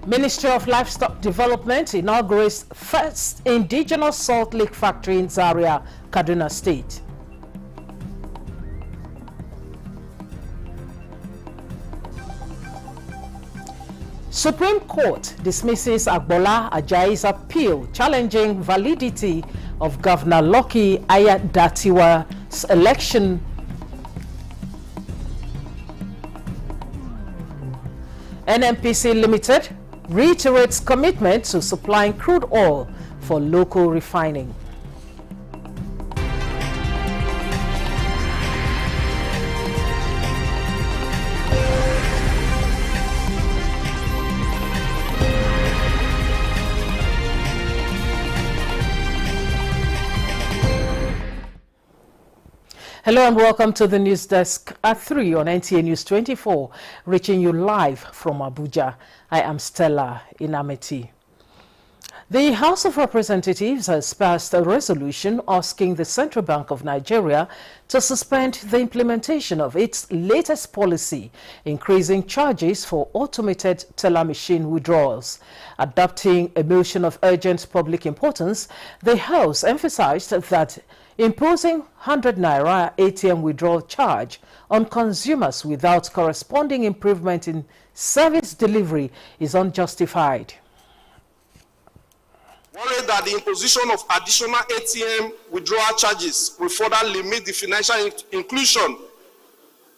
Ministry of Livestock Development inaugurates first indigenous salt lick factory in Zaria, Kaduna State. Supreme Court dismisses Agbola Ajayi's appeal challenging validity of Governor Lucky Ayadatiwa's election. NNPC Limited reiterates commitment to supplying crude oil for local refining. Hello and welcome to the news desk at 3 on NTA News 24, reaching you live from Abuja. I am Stella Inameti. The House of Representatives has passed a resolution asking the Central Bank of Nigeria to suspend the implementation of its latest policy, increasing charges for automated teller machine withdrawals. Adopting a motion of urgent public importance, the House emphasized that imposing 100 naira ATM withdrawal charge on consumers without corresponding improvement in service delivery is unjustified. Worried that the imposition of additional ATM withdrawal charges will further limit the financial inclusion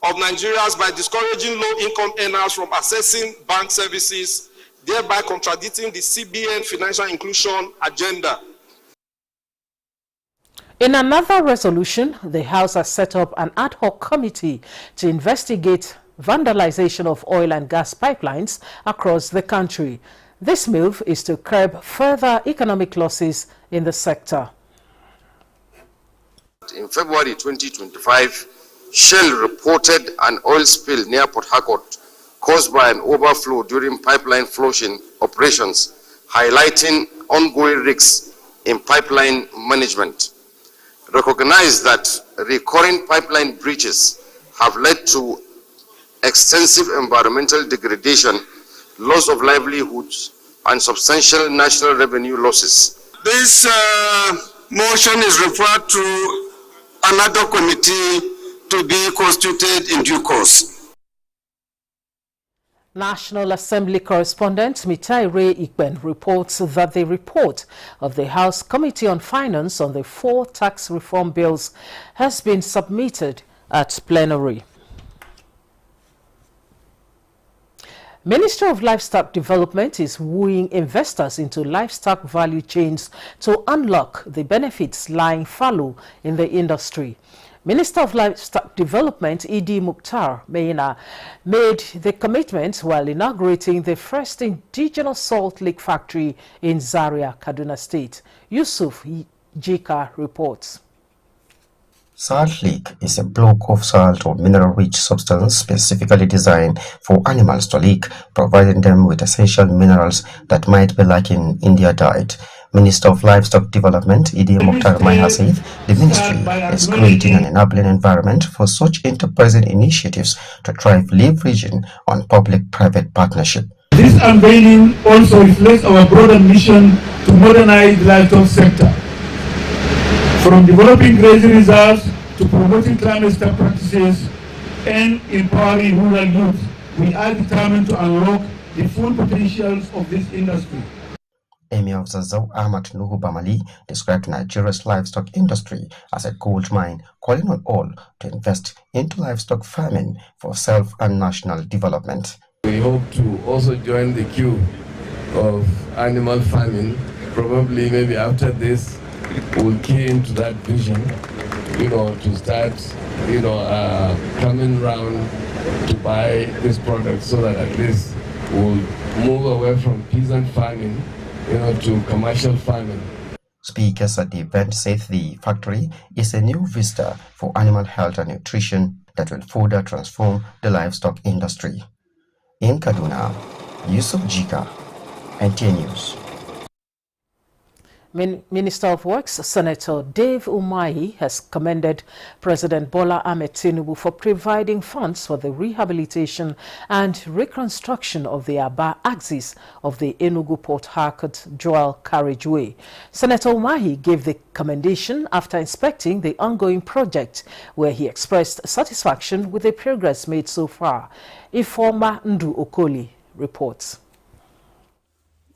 of Nigerians by discouraging low-income earners from accessing bank services, thereby contradicting the CBN financial inclusion agenda. In another resolution, the House has set up an ad hoc committee to investigate vandalization of oil and gas pipelines across the country. This move is to curb further economic losses in the sector. In February 2025, Shell reported an oil spill near Port Harcourt caused by an overflow during pipeline flushing operations, highlighting ongoing risks in pipeline management. Recognize that recurring pipeline breaches have led to extensive environmental degradation, loss of livelihoods, and substantial national revenue losses. This motion is referred to another committee to be constituted in due course. National Assembly correspondent Mitaire Ikben reports that the report of the House Committee on Finance on the 4 tax reform bills has been submitted at plenary. Ministry of Livestock Development is wooing investors into livestock value chains to unlock the benefits lying fallow in the industry. Minister of Livestock Development Idi Mukhtar Meina made the commitment while inaugurating the first indigenous salt lick factory in Zaria, Kaduna State. Yusuf Jika reports. Salt lick is a block of salt or mineral-rich substance specifically designed for animals to lick, providing them with essential minerals that might be lacking in their diet. Minister of Livestock Development Idi Mukhtar Meina said the ministry is creating an enabling environment for such enterprising initiatives to thrive, leveraging on public-private partnership. This unveiling also reflects our broader mission to modernize the livestock sector. From developing grazing reserves to promoting climate-stable practices and empowering rural youth, we are determined to unlock the full potentials of this industry. Emir of Zazzau Ahmad Nuhu Bamali described Nigeria's livestock industry as a gold mine, calling on all to invest into livestock farming for self and national development. We hope to also join the queue of animal farming. Probably maybe after this we'll key into that vision, to start, coming around to buy this product so that at least we'll move away from peasant farming to commercial farming. Speakers at the event said the factory is a new vista for animal health and nutrition that will further transform the livestock industry. In Kaduna, Yusuf Jika, NTA News. Minister of Works, Senator Dave Umahi, has commended President Bola Ahmed Tinubu for providing funds for the rehabilitation and reconstruction of the Aba axis of the Enugu-Port Harcourt dual carriageway. Senator Umahi gave the commendation after inspecting the ongoing project, where he expressed satisfaction with the progress made so far. Informa Ndu Okoli reports.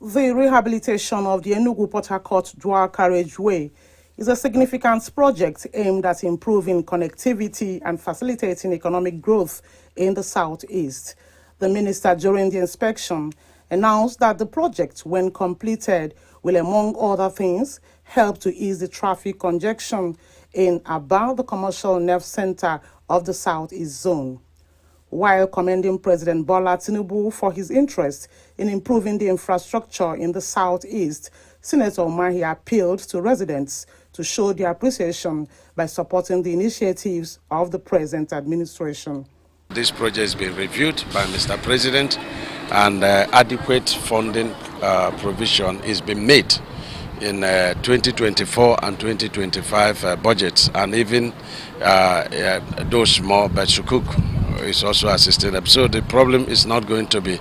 The rehabilitation of the Enugu-Port Harcourt dual carriageway is a significant project aimed at improving connectivity and facilitating economic growth in the southeast. The minister, during the inspection, announced that the project, when completed, will, among other things, help to ease the traffic congestion in about the commercial nerve center of the southeast zone. While commending President Bola Tinubu for his interest in improving the infrastructure in the southeast, Senator Umahi appealed to residents to show their appreciation by supporting the initiatives of the present administration. This project has been reviewed by Mr. President, and adequate funding provision is being made in 2024 and 2025 budgets, and even those more by Sukuk is also assisting them. So the problem is not going to be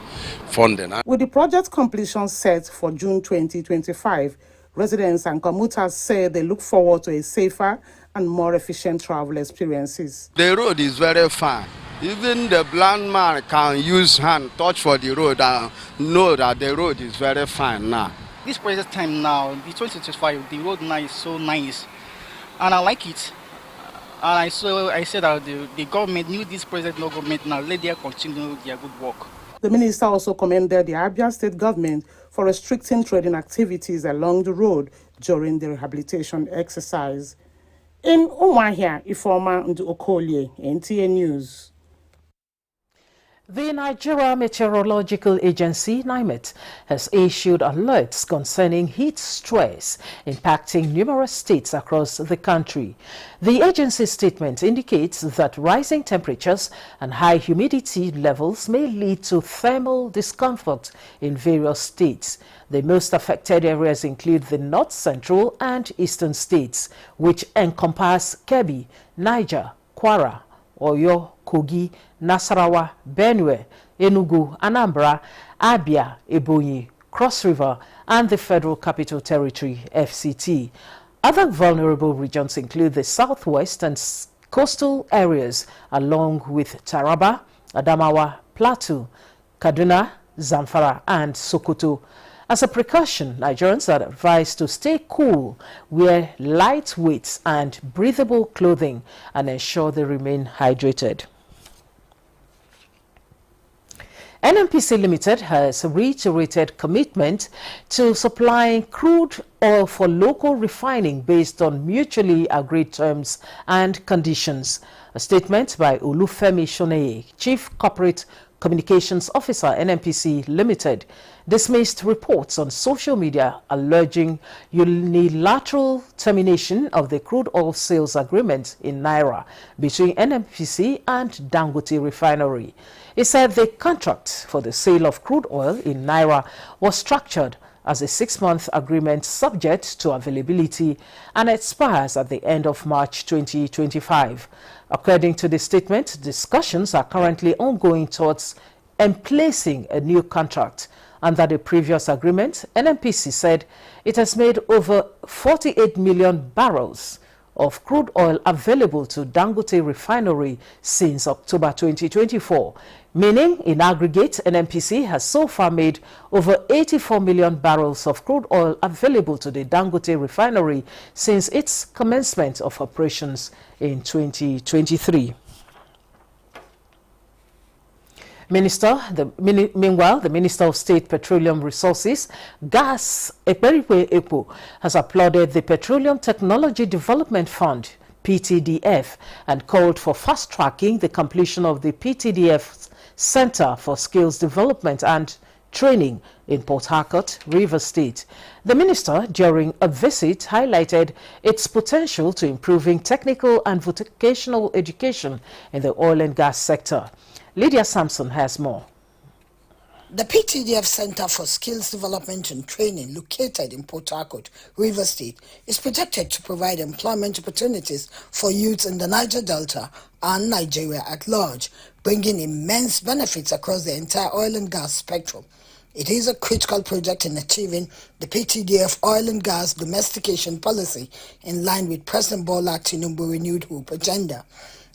funding. With the project completion set for June 2025, residents and commuters say they look forward to a safer and more efficient travel experiences. The road is very fine. Even the blind man can use hand, touch for the road and know that the road is very fine now. This present time now, the 2025, the road now is so nice, and I like it. And I said that the government knew this present no government now, let them continue their good work. The minister also commended the Abia State government for restricting trading activities along the road during the rehabilitation exercise. In Umuahia, Ifeoma Ndu Okolie, NTA News. The Nigeria Meteorological Agency, NIMET, has issued alerts concerning heat stress impacting numerous states across the country. The agency's statement indicates that rising temperatures and high humidity levels may lead to thermal discomfort in various states. The most affected areas include the north central and eastern states, which encompass Kebbi, Niger, Kwara, Oyo, Kogi, Nasarawa, Benue, Enugu, Anambra, Abia, Ebonyi, Cross River, and the Federal Capital Territory, FCT. Other vulnerable regions include the southwest and coastal areas, along with Taraba, Adamawa, Plateau, Kaduna, Zamfara, and Sokoto. As a precaution, Nigerians are advised to stay cool, wear lightweight and breathable clothing, and ensure they remain hydrated. NNPC Limited has reiterated commitment to supplying crude oil for local refining based on mutually agreed terms and conditions. A statement by Olufemi Shoneye, Chief Corporate Communications Officer, NNPC Limited, dismissed reports on social media alleging unilateral termination of the crude oil sales agreement in Naira between NNPC and Dangote Refinery. He said the contract for the sale of crude oil in Naira was structured as a 6-month agreement subject to availability and expires at the end of March 2025. According to the statement, discussions are currently ongoing towards emplacing a new contract. Under the previous agreement, NNPC said it has made over 48 million barrels of crude oil available to Dangote Refinery since October 2024, meaning in aggregate, NNPC has so far made over 84 million barrels of crude oil available to the Dangote Refinery since its commencement of operations in 2023. Meanwhile, the Minister of State Petroleum Resources, Gas Ekperiwe Ekpo, has applauded the Petroleum Technology Development Fund, PTDF, and called for fast-tracking the completion of the PTDF Center for Skills Development and Training in Port Harcourt, Rivers State. The minister, during a visit, highlighted its potential to improving technical and vocational education in the oil and gas sector. Lydia Sampson has more. The PTDF Center for Skills Development and Training, located in Port Harcourt, Rivers State, is projected to provide employment opportunities for youths in the Niger Delta and Nigeria at large, bringing immense benefits across the entire oil and gas spectrum. It is a critical project in achieving the PTDF oil and gas domestication policy in line with President Bola Tinubu's renewed hope agenda.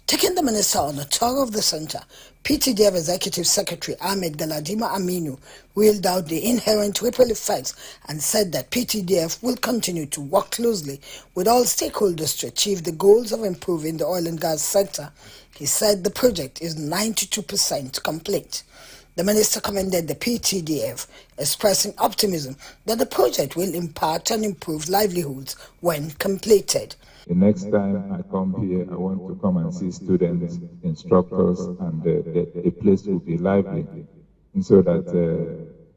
Taking the minister on a tour of the center, PTDF Executive Secretary Ahmed Galadima Aminu reeled out the inherent ripple effects and said that PTDF will continue to work closely with all stakeholders to achieve the goals of improving the oil and gas sector. He said the project is 92% complete. The minister commended the PTDF, expressing optimism that the project will impact and improve livelihoods when completed. The next time I come here, I want to come and see students, instructors, and the place will be lively, and so that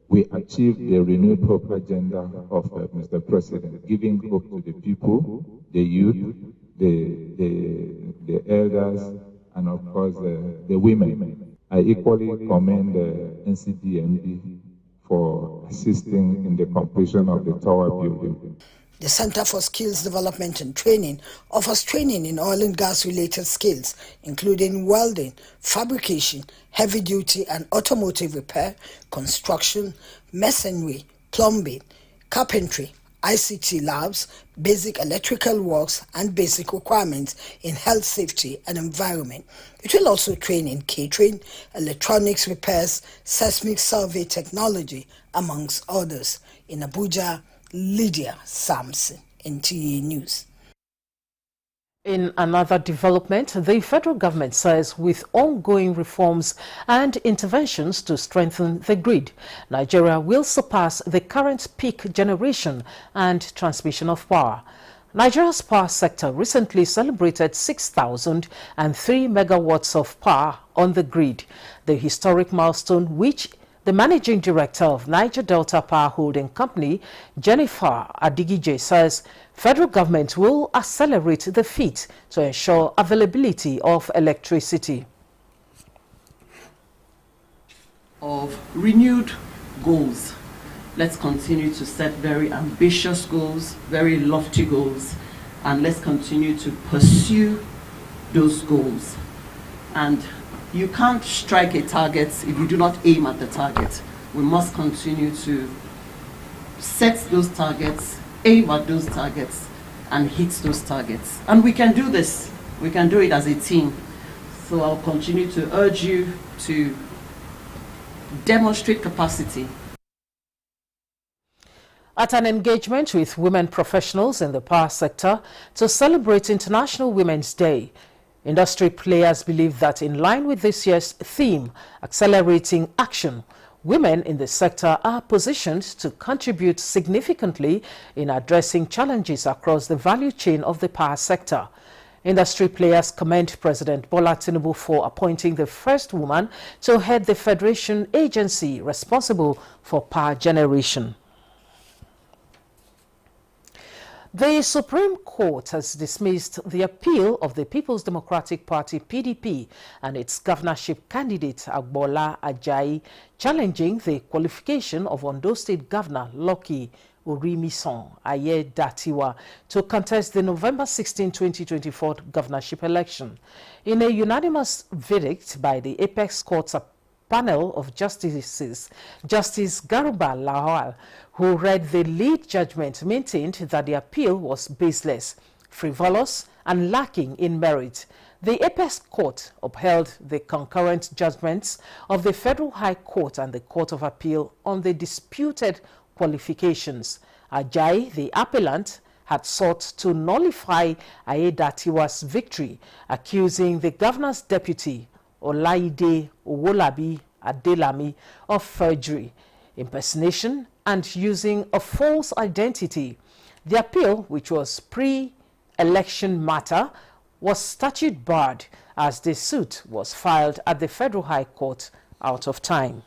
we achieve the renewed hope agenda of Mr. President, giving hope to the people, the youth, the elders, and of course the women. I equally commend NCDMD for assisting in the completion of the tower building. The Center for Skills Development and Training offers training in oil and gas-related skills, including welding, fabrication, heavy-duty and automotive repair, construction, masonry, plumbing, carpentry, ICT labs, basic electrical works, and basic requirements in health, safety, and environment. It will also train in catering, electronics repairs, seismic survey technology, amongst others. In Abuja, Lydia Samson, NTA News. In another development, the federal government says with ongoing reforms and interventions to strengthen the grid, Nigeria will surpass the current peak generation and transmission of power. Nigeria's power sector recently celebrated 6,003 megawatts of power on the grid, the historic milestone which the Managing Director of Niger Delta Power Holding Company, Jennifer Adigije, says federal government will accelerate the feat to ensure availability of electricity. Of renewed goals. Let's continue to set very ambitious goals, very lofty goals, and let's continue to pursue those goals. And you can't strike a target if you do not aim at the target. We must continue to set those targets, aim at those targets, and hit those targets. And we can do this. We can do it as a team. So I'll continue to urge you to demonstrate capacity. At an engagement with women professionals in the power sector to celebrate International Women's Day, industry players believe that in line with this year's theme, accelerating action, women in the sector are positioned to contribute significantly in addressing challenges across the value chain of the power sector. Industry players commend President Bola Tinubu for appointing the first woman to head the federation agency responsible for power generation. The Supreme Court has dismissed the appeal of the People's Democratic Party (PDP) and its governorship candidate Agbola Ajayi challenging the qualification of Ondo State Governor Lucky Orimison Ayedatiwa to contest the November 16, 2024 governorship election. In a unanimous verdict by the Apex Court's panel of justices, Justice Garuba Lawal, who read the lead judgment, maintained that the appeal was baseless, frivolous, and lacking in merit. The Apex Court upheld the concurrent judgments of the Federal High Court and the Court of Appeal on the disputed qualifications. Ajayi, the appellant, had sought to nullify Ayedatiwa's victory, accusing the governor's deputy, Olaide Owolabi Adelami, of forgery, impersonation, and using a false identity. The appeal, which was pre-election matter, was statute barred as the suit was filed at the Federal High Court out of time.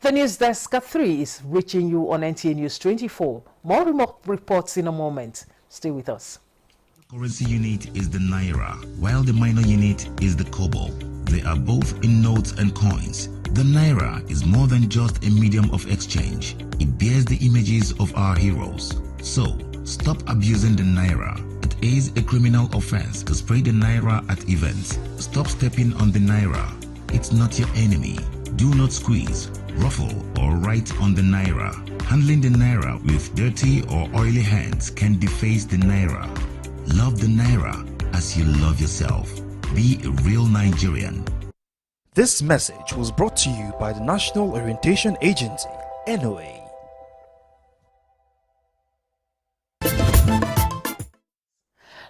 The News Desk at 3 is reaching you on NTA News 24. More remote reports in a moment. Stay with us. The currency unit is the Naira, while the minor unit is the Kobo. they are both in notes and coins. The Naira is more than just a medium of exchange. It bears the images of our heroes. So, stop abusing the Naira. It is a criminal offense to spray the Naira at events. Stop stepping on the Naira. It's not your enemy. Do not squeeze, ruffle, or write on the Naira. Handling the Naira with dirty or oily hands can deface the Naira. Love the Naira as you love yourself. Be a real Nigerian. This message was brought to you by the National Orientation Agency, NOA.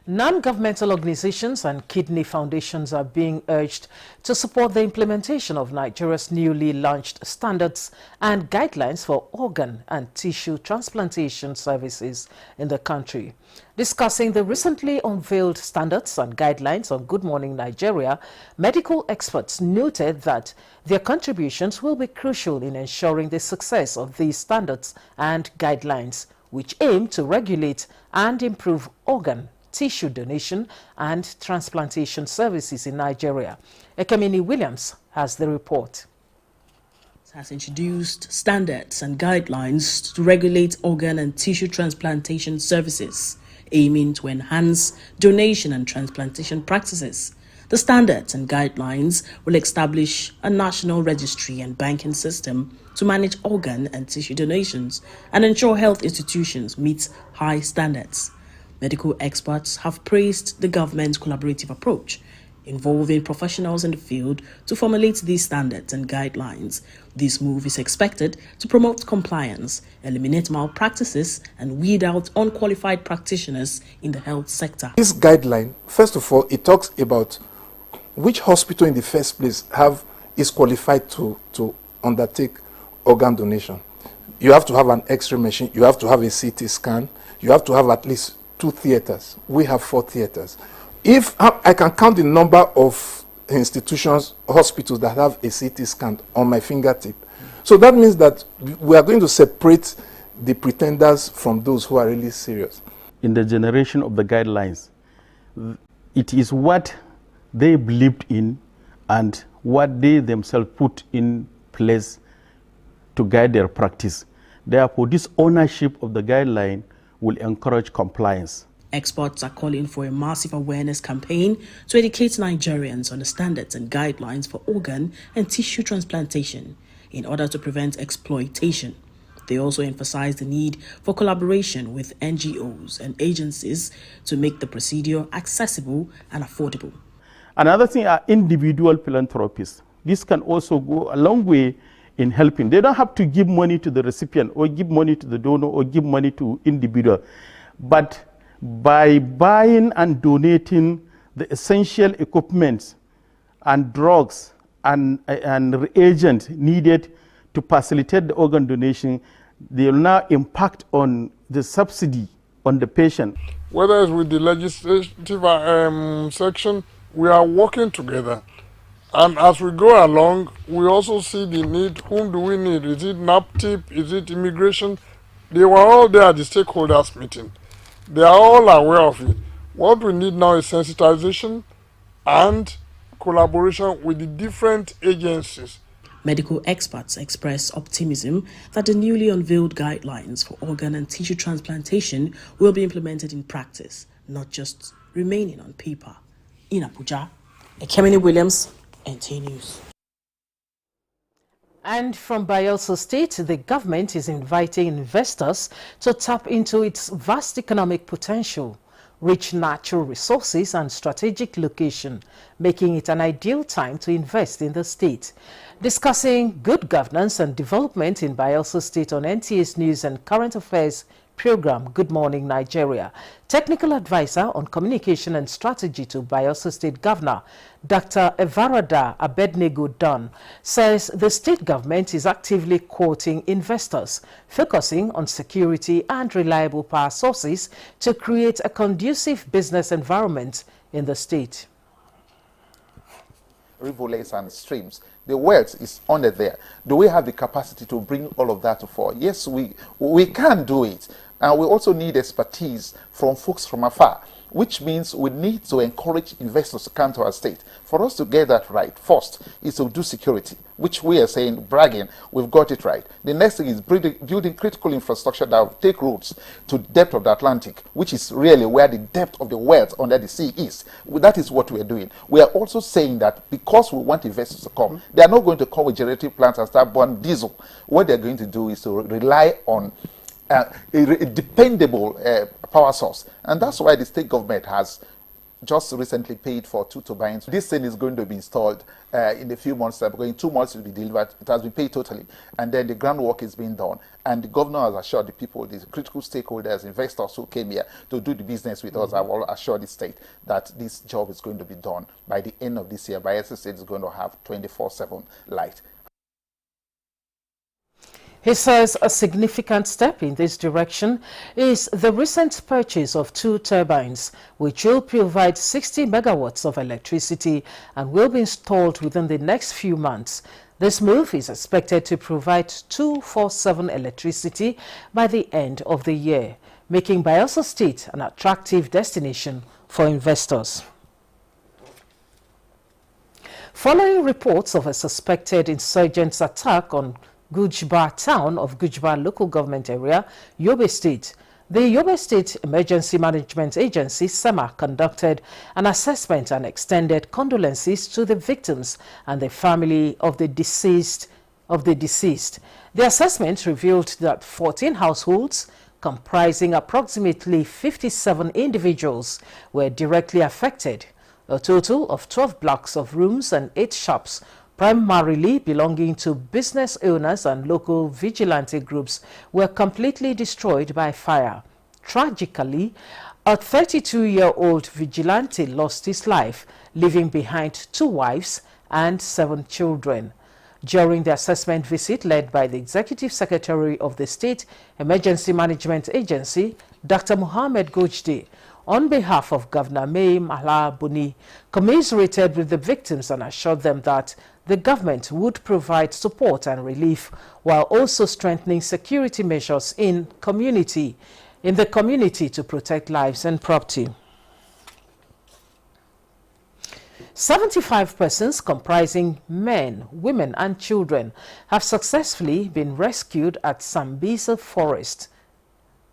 Non-governmental organizations and kidney foundations are being urged to support the implementation of Nigeria's newly launched standards and guidelines for organ and tissue transplantation services in the country. Discussing the recently unveiled standards and guidelines on Good Morning Nigeria, medical experts noted that their contributions will be crucial in ensuring the success of these standards and guidelines, which aim to regulate and improve organ, tissue donation and transplantation services in Nigeria. Ekemini Williams has the report. Has introduced standards and guidelines to regulate organ and tissue transplantation services, aiming to enhance donation and transplantation practices. The standards and guidelines will establish a national registry and banking system to manage organ and tissue donations and ensure health institutions meet high standards. Medical experts have praised the government's collaborative approach, involving professionals in the field to formulate these standards and guidelines. This move is expected to promote compliance, eliminate malpractices, and weed out unqualified practitioners in the health sector. This guideline, first of all, it talks about which hospital in the first place is qualified to undertake organ donation. You have to have an X-ray machine, you have to have a CT scan, you have to have at least 2 theaters. We have 4 theaters. If I can count the number of institutions, hospitals that have a CT scan on my fingertip. So that means that we are going to separate the pretenders from those who are really serious. In the generation of the guidelines, it is what they believed in and what they themselves put in place to guide their practice. Therefore, this ownership of the guideline will encourage compliance. Experts are calling for a massive awareness campaign to educate Nigerians on the standards and guidelines for organ and tissue transplantation in order to prevent exploitation. They also emphasize the need for collaboration with NGOs and agencies to make the procedure accessible and affordable. Another thing are individual philanthropists. This can also go a long way in helping. They don't have to give money to the recipient or give money to the donor or give money to individual. But by buying and donating the essential equipment and drugs and reagents needed to facilitate the organ donation, they will now impact on the subsidy on the patient. Whether it's with the legislative section, we are working together. And as we go along, we also see the need. Whom do we need? Is it NAPTIP? Is it immigration? They were all there at the stakeholders meeting. They are all aware of it. What we need now is sensitization and collaboration with the different agencies. Medical experts express optimism that the newly unveiled guidelines for organ and tissue transplantation will be implemented in practice, not just remaining on paper. In Abuja, Ekemini Williams, NT News. And from Bayelsa State, the government is inviting investors to tap into its vast economic potential, rich natural resources and strategic location, making it an ideal time to invest in the state. Discussing good governance and development in Bayelsa State on NTS News and Current Affairs program Good Morning Nigeria, technical advisor on communication and strategy to Bayelsa State Governor Dr. Evarada Abednego Dunn says the state government is actively courting investors, focusing on security and reliable power sources to create a conducive business environment in the state. Rivulets and streams. The wealth is under there. Do we have the capacity to bring all of that to fore? Yes, we can do it. And we also need expertise from folks from afar. which means we need to encourage investors to come to our state. For us to get that right, first is to do security, which we are saying, bragging, we've got it right. The next thing is building critical infrastructure that will take roads to the depth of the Atlantic, which is really where the depth of the wealth under the sea is. That is what we are doing. We are also saying that because we want investors to come, they are not going to come with generative plants and start burning diesel. What they're going to do is to rely on a dependable power source. And that's why the state government has just recently paid for 2 turbines. This thing is going to be installed in a few months. Because in 2 months it will be delivered. It has been paid totally. And then the groundwork is being done. And the governor has assured the people, the critical stakeholders, investors who came here to do the business with us, have all assured the state that this job is going to be done by the end of this year. Bayelsa State is going to have 24/7 light. He says a significant step in this direction is the recent purchase of 2 turbines, which will provide 60 megawatts of electricity and will be installed within the next few months. This move is expected to provide 24/7 electricity by the end of the year, making Bayelsa State an attractive destination for investors. Following reports of a suspected insurgents' attack on Gujba town of Gujba local government area, Yobe State, the Yobe State Emergency Management Agency, SEMA, conducted an assessment and extended condolences to the victims and the family of the deceased. The assessment revealed that 14 households comprising approximately 57 individuals were directly affected. A total of 12 blocks of rooms and 8 shops, primarily belonging to business owners and local vigilante groups, were completely destroyed by fire. Tragically, a 32-year-old vigilante lost his life, leaving behind 2 wives and 7 children. During the assessment visit led by the Executive Secretary of the State Emergency Management Agency, Dr. Mohammed Gojde, on behalf of Governor May Mala Buni, commiserated with the victims and assured them that the government would provide support and relief while also strengthening security measures in the community to protect lives and property. 75 persons comprising men, women and children have successfully been rescued at Sambisa Forest,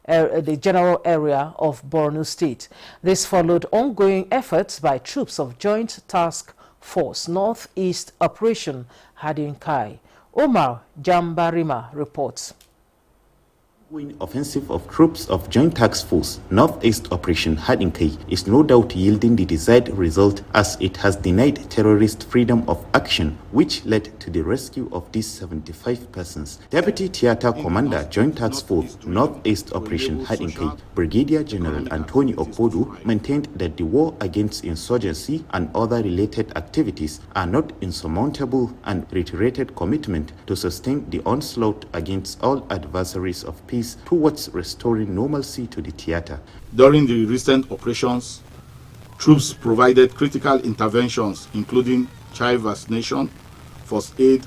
the general area of Borno State. This followed ongoing efforts by troops of Joint Task Force Northeast Operation Hadinkai. Omar Jambarima reports. Offensive of troops of Joint Task Force Northeast Operation Hadinkai is no doubt yielding the desired result, as it has denied terrorists freedom of action, which led to the rescue of these 75 persons. Deputy Theater Commander Joint Task Force Northeast Operation Hadinkai, Brigadier General Anthony Okpodu, maintained that the war against insurgency and other related activities are not insurmountable and reiterated commitment to sustain the onslaught against all adversaries of peace towards restoring normalcy to the theater. During the recent operations, troops provided critical interventions including child vaccination, first aid,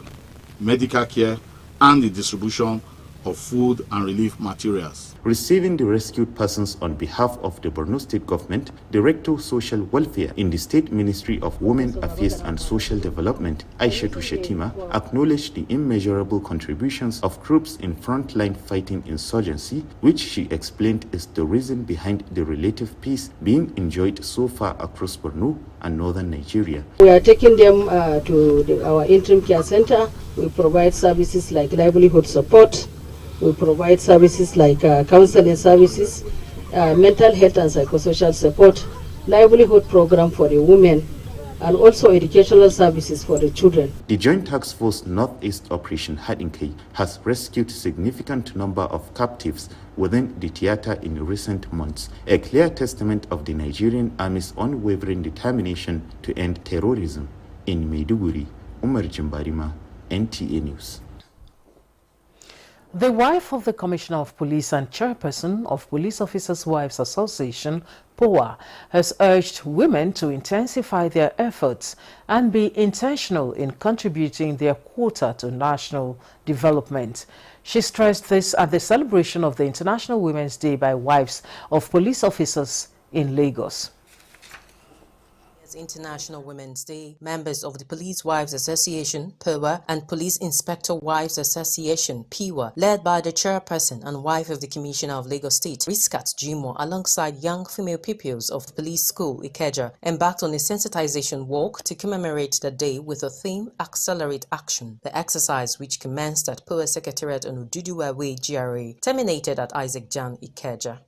medical care, and the distribution of food and relief materials. Receiving the rescued persons on behalf of the Borno State Government, Director Social Welfare in the State Ministry of Women Affairs and Social Development, Aishatu Shetima, acknowledged the immeasurable contributions of troops in frontline fighting insurgency, which she explained is the reason behind the relative peace being enjoyed so far across Borno and northern Nigeria. We are taking them to our interim care center. We provide services like livelihood support. We provide services like counseling services, mental health and psychosocial support, livelihood program for the women, and also educational services for the children. The Joint Task Force Northeast Operation Hadinkai has rescued significant number of captives within the theater in recent months, a clear testament of the Nigerian Army's unwavering determination to end terrorism. In Maiduguri, Umar Jimbarima, NTA News. The wife of the Commissioner of Police and chairperson of Police Officers' Wives Association, POA, has urged women to intensify their efforts and be intentional in contributing their quota to national development. She stressed this at the celebration of the International Women's Day by wives of police officers in Lagos. International Women's Day, members of the Police Wives Association, PIWA, and Police Inspector Wives Association, PIWA, led by the chairperson and wife of the Commissioner of Lagos State, Riskat Jimo, alongside young female pupils of Police School, Ikeja, embarked on a sensitization walk to commemorate the day with the theme Accelerate Action. The exercise, which commenced at PIWA Secretariat on Oduduwa Way, GRA, terminated at Isaac Jan, Ikeja.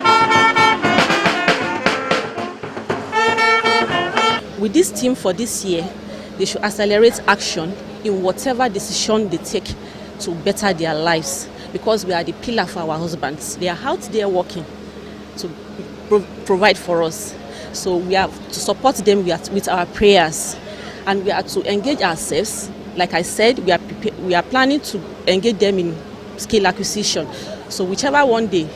With this team for this year, they should accelerate action in whatever decision they take to better their lives, because we are the pillar for our husbands. They are out there working to provide for us. So we have to support them with our prayers, and we are to engage ourselves. Like I said, we are planning to engage them in skill acquisition. So whichever one they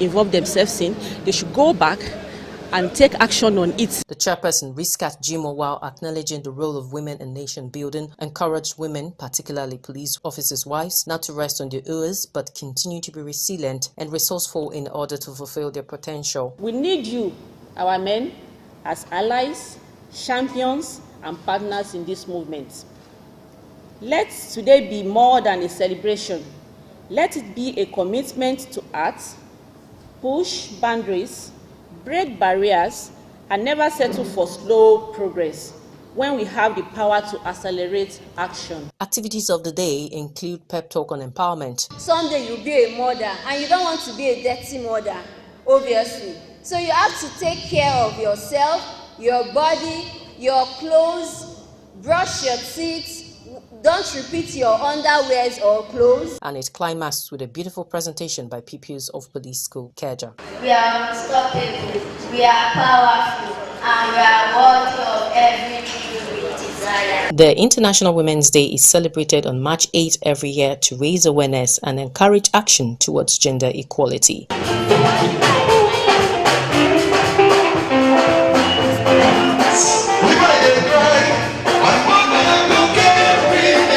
involve themselves in, they should go back and take action on it. The chairperson, Riskat Jimo, while acknowledging the role of women in nation building, encouraged women, particularly police officers' wives, not to rest on their oars, but continue to be resilient and resourceful in order to fulfill their potential. We need you, our men, as allies, champions, and partners in this movement. Let today be more than a celebration. Let it be a commitment to act, push boundaries, break barriers, and never settle for slow progress when we have the power to accelerate action. Activities of the day include pep talk on empowerment. Someday you'll be a mother, and you don't want to be a dirty mother, obviously. So you have to take care of yourself, your body, your clothes, brush your teeth, don't repeat your underwears or clothes. And it climaxed with a beautiful presentation by pupils of Police School, Ikeja. We are unstoppable, we are powerful, and we are worthy of everything we desire. The International Women's Day is celebrated on March 8 every year to raise awareness and encourage action towards gender equality.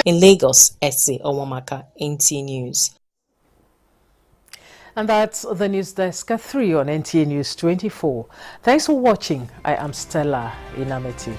In Lagos, Etsy Owamaka, NTA News. And that's the news desk at 3 on NTA News 24. Thanks for watching. I am Stella Inameti.